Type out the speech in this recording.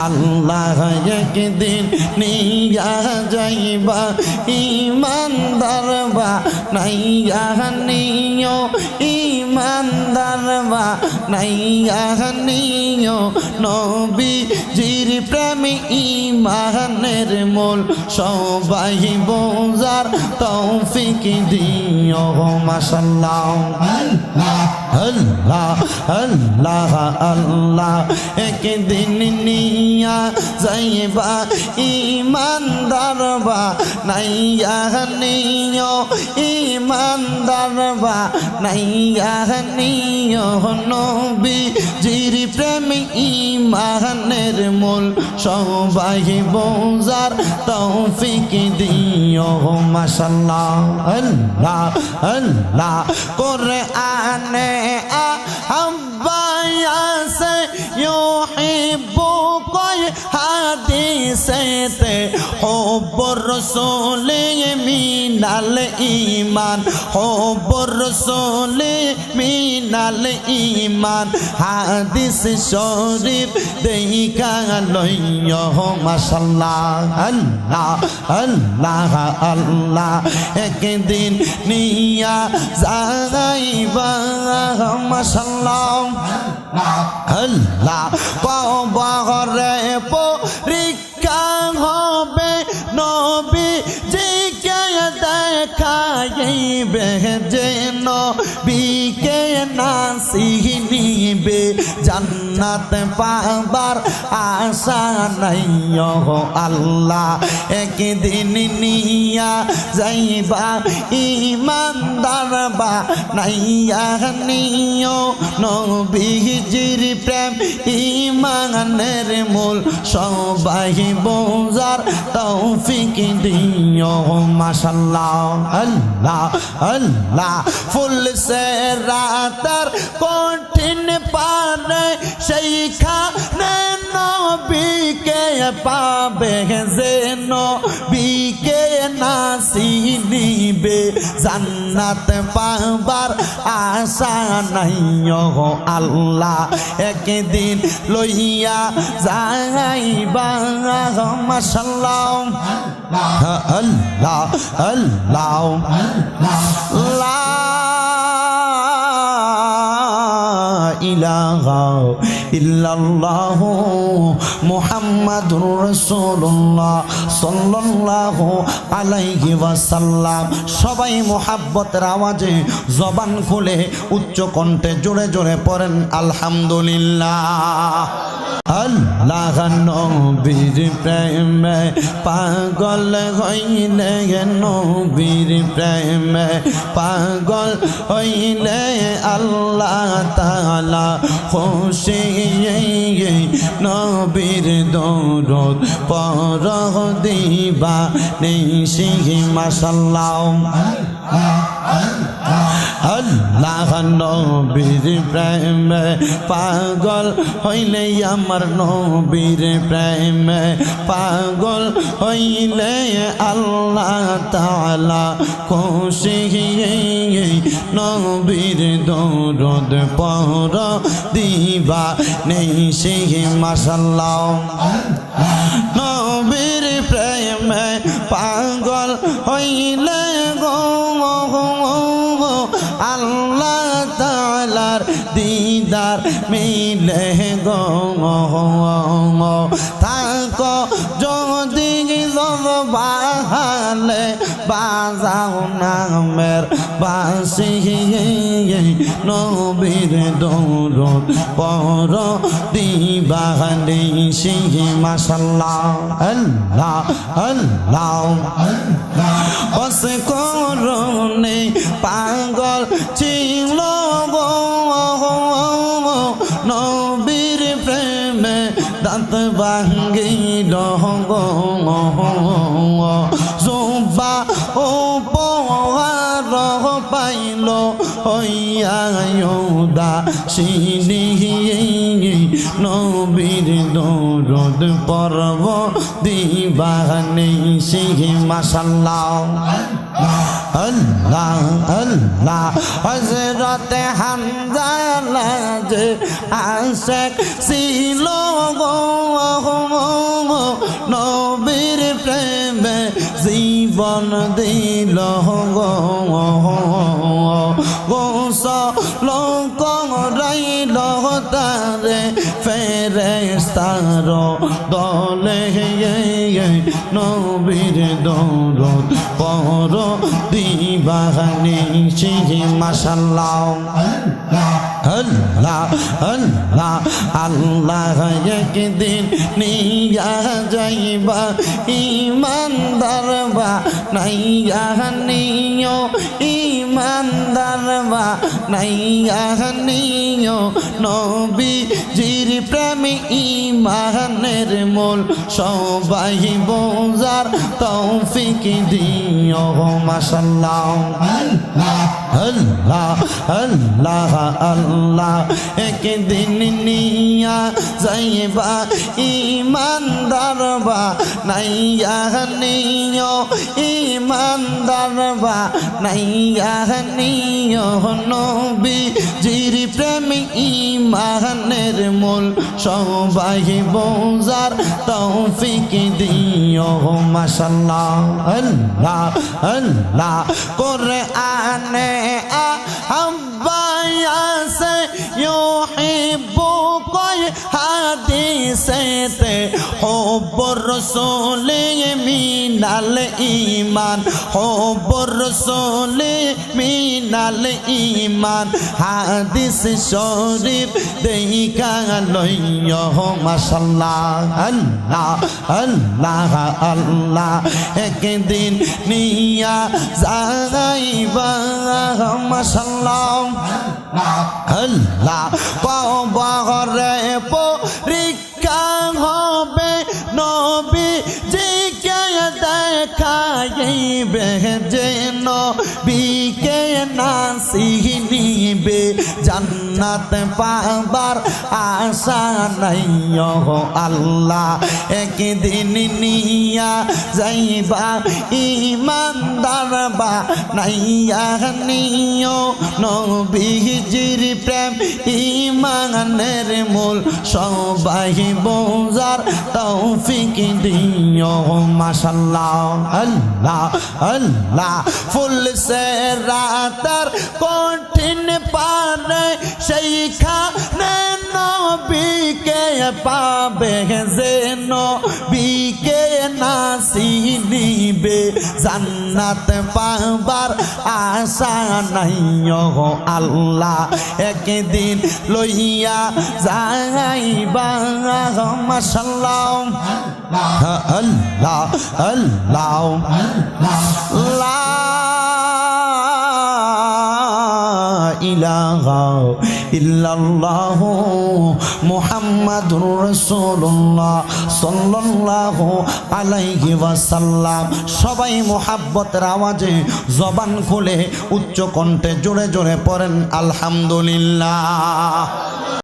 আল্লাহ একদিন নিয়া যাইবা ইমানদার বা নাইয়া নিও ইমানদার বা নাইয়া নিও নবীজির প্রেমে ইমানের মূল সবাই বোঝার তৌফিক দিও মাশাআল্লাহ আল্লাহ আল্লাহ আল্লাহ একদিন নিয়া যাইবা ইমানদার বা নাইয়া নিও ইমানদার বা নাইয়া নিও নবীজির প্রেমে ইমানের মূল সবাই বোঝার তৌফিক দিও মাশাআল্লাহ আল্লাহ আল্লাহ কোরআনে আব্বায়া সে يحبك حديثতে حب الرسول من الإيمان حب الرسول من الإيمان حديث شريف দেখা লইও মাশাআল্লাহ আল্লাহ আল্লাহ আল্লাহ একদিন নিয়া যাইবা মাশাআল্লাহ আল্লাহ কবরে পরীক্ষা হবে নবীজিকে দেখাইবে যেন বিকে না চিনিবে জান্নাত পাবার আশা নাই আল্লাহ একদিন নিয়া যাইবা ইমানদার বা নাইয়া নিও নবীজির প্রেম ইমানের মূল সবাই বোঝার তৌফিক দিও মাশাআল্লাহ আল্লাহ আল্লাহ ফুল সে রাতার কঠিন পারে সেইখানে নবীকে পাবে যেন বিকে না চিনিবে জান্নাত পাবার আশা নাই আল্লাহ একদিন লইয়া যাইবা মাশাআল্লাহ আল্লাহ আল্লাহ লা ইলাহা ইল্লাল্লাহু মুহাম্মাদুর রাসূলুল্লাহ সাল্লাল্লাহু আলাইহি ওয়াসাল্লাম সবাই মুহাব্বতের আওয়াজে জবান খুলে উচ্চ কণ্ঠে জোরে জোরে পড়েন আলহামদুলিল্লাহ আল্লাহ নবীর প্রেমে পাগল হইলে নবীর প্রেমে পাগল হইলে আল্লাহ তাআলা খুশি নবীর দরদ পড় দিবা নিশি মাশাআল্লাহ আল্লাহ নবীর প্রেমে পাগল হইলে আমার নবীর প্রেমে পাগল হইলে আল্লাহ তাআলা খুশি নবীর দরদ পড় দিবা নিশি মাশাআল্লাহ নবীর প্রেমে পাগল হইলে গো আল্লাহ তাআলার দিদার মিলে গো থাকো যদি বাহালে বাজাও নামের বাসি নবীর দরদ পড় দিবা নিশি মাশাআল্লাহ আল্লাহ আল্লাহ বস করনে পাগল ছিল গো নবীর প্রেমে দাঁত ভাঙ্গিল গো জোবা উপহার পাইল হইয়া দাসিনী নবীর দরুদ পড়ব দিবানিশি মাশাআল্লাহ আল্লাহ আল্লাহ হযরত হামজা যে আশিক ছিল গো নবীর প্রেমে জীবন দিল গো গোসল করাইল তারে ফেরেশতার দলে নবীর দরুদ পড় দিবানিশি মাশাআল্লাহ আল্লাহ আল্লাহ আল্লাহ একদিন নিয়া যাইবা ইমানদার বা নাইয়া নিও ইমানদার বা নাইয়া নিও নবীজির প্রেমে ইমানের মূল সবাই বোঝার তৌফিক দিও মাশাআল্লাহ আল্লাহ আল্লাহ আল্লাহ একদিন নিয়া যাইবা ইমানদার বা নাইয়া নিও ইমানদার বা নাইয়া নিও নবীজির প্রেমে ইমানের মূল সবাই বোঝার তৌফিক দিও মাশাআল্লাহ আল্লাহ আল্লাহ কোরআনে আব্বায়া সে ইউহিব্বু কয় হাদিসেতে হুব্বুর রাসূলি মিনাল ঈমান হুব্বুর রাসূলি মিনাল ঈমান হাদিস শরীফ দেইখা লইও মাশাআল্লাহ আল্লাহ আল্লাহ আল্লাহ একদিন নিয়া যাইবা মাশাআল্লাহ আল্লাহ কবরে পরীক্ষা হবে নবীজিকে দেখাইবে যেন বিকে নাসিনিবে জান্নাত পাবার আশা নাই আল্লাহ একদিন নিয়া যাইবা ইমানদার বা নাইয়া নিও নবীজির প্রেম ইমানের মূল সবাই বোঝার তৌফিক দিও মাশাআল্লাহ আল্লাহ আল্লাহ ফুল সে রাতার কঠিন পারে সেইখানে নবীকে পাবে যেন বিকে নাসিনিবে জান্নাত পাবার আশা নাই আল্লাহ একদিন লইয়া যাইবা মাশাআল্লাহ আল্লাহ আল্লাহ লা ইলাহা ইল্লাল্লাহু মুহাম্মাদুর রাসূলুল্লাহ সাল্লাল্লাহু আলাইহি ওয়াসাল্লাম সবাই মুহাব্বতের আওয়াজে জবান খুলে উচ্চ কণ্ঠে জোরে জোরে পড়েন আলহামদুলিল্লাহ।